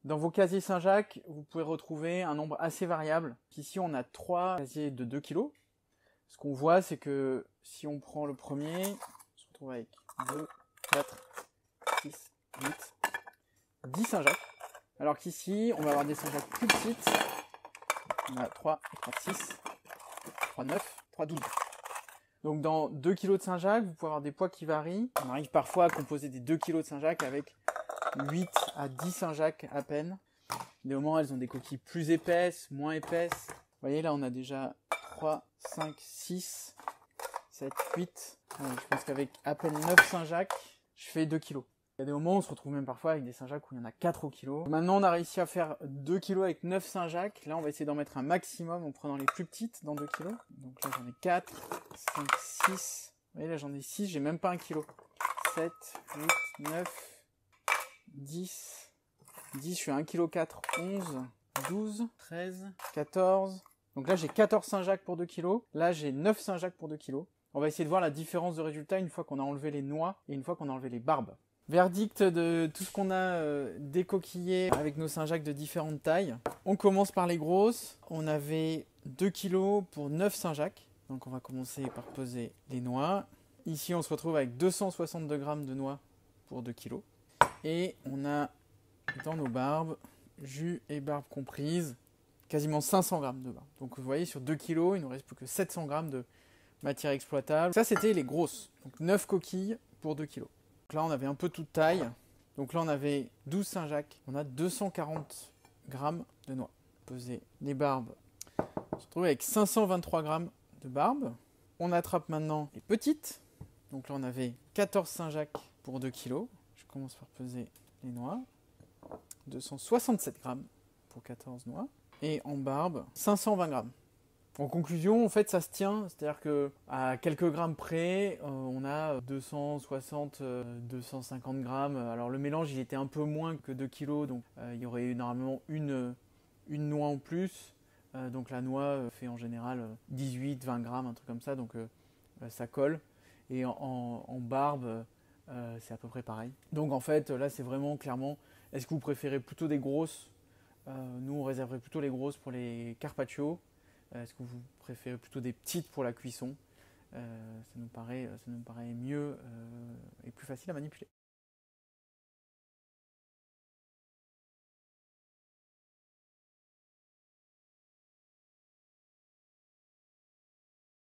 Dans vos casiers Saint-Jacques, vous pouvez retrouver un nombre assez variable. Ici, on a 3 casiers de 2 kg. Ce qu'on voit, c'est que si on prend le premier, on se retrouve avec 2, 4, 6, 8, 10 Saint-Jacques. Alors qu'ici, on va avoir des Saint-Jacques plus petites. On a 3, 3, 6, 3, 9, 3, 12. Donc dans 2 kg de Saint-Jacques, vous pouvez avoir des poids qui varient. On arrive parfois à composer des 2 kg de Saint-Jacques avec 8 à 10 Saint-Jacques à peine. Des moments, elles ont des coquilles plus épaisses, moins épaisses. Vous voyez, là, on a déjà 3, 5, 6, 7, 8. Je pense qu'avec à peine 9 Saint-Jacques, je fais 2 kg. Il y a des moments où on se retrouve même parfois avec des Saint-Jacques où il y en a 4 au kilo. Maintenant, on a réussi à faire 2 kg avec 9 Saint-Jacques. Là, on va essayer d'en mettre un maximum en prenant les plus petites dans 2 kg. Donc là, j'en ai 4, 5, 6. Vous voyez, là, j'en ai 6, j'ai même pas 1 kg. 7, 8, 9... 10, je suis à 1,4 kg, 11, 12, 13, 14. Donc là, j'ai 14 Saint-Jacques pour 2 kg. Là, j'ai 9 Saint-Jacques pour 2 kg. On va essayer de voir la différence de résultat une fois qu'on a enlevé les noix et une fois qu'on a enlevé les barbes. Verdict de tout ce qu'on a décoquillé avec nos Saint-Jacques de différentes tailles. On commence par les grosses. On avait 2 kg pour 9 Saint-Jacques. Donc on va commencer par peser les noix. Ici, on se retrouve avec 262 g de noix pour 2 kg. Et on a dans nos barbes, jus et barbes comprises, quasiment 500 g de barbe. Donc vous voyez, sur 2 kg, il ne nous reste plus que 700 g de matière exploitable. Ça, c'était les grosses. Donc 9 coquilles pour 2 kg. Donc là, on avait un peu toute taille. Donc là, on avait 12 Saint-Jacques. On a 240 g de noix. Peser les barbes. On se retrouve avec 523 g de barbe. On attrape maintenant les petites. Donc là, on avait 14 Saint-Jacques pour 2 kg. Je commence par peser les noix. 267 g pour 14 noix. Et en barbe, 520 g. En conclusion, en fait, ça se tient. C'est-à-dire qu'à quelques grammes près, on a 260, 250 g. Alors le mélange, il était un peu moins que 2 kg. Donc il y aurait eu normalement une noix en plus. Donc la noix fait en général 18, 20 g, un truc comme ça. Donc ça colle. Et en barbe... c'est à peu près pareil. Donc en fait, là c'est vraiment clairement, est-ce que vous préférez plutôt des grosses Nous on réserverait plutôt les grosses pour les carpaccio. Est-ce que vous préférez plutôt des petites pour la cuisson Ça nous paraît mieux et plus facile à manipuler.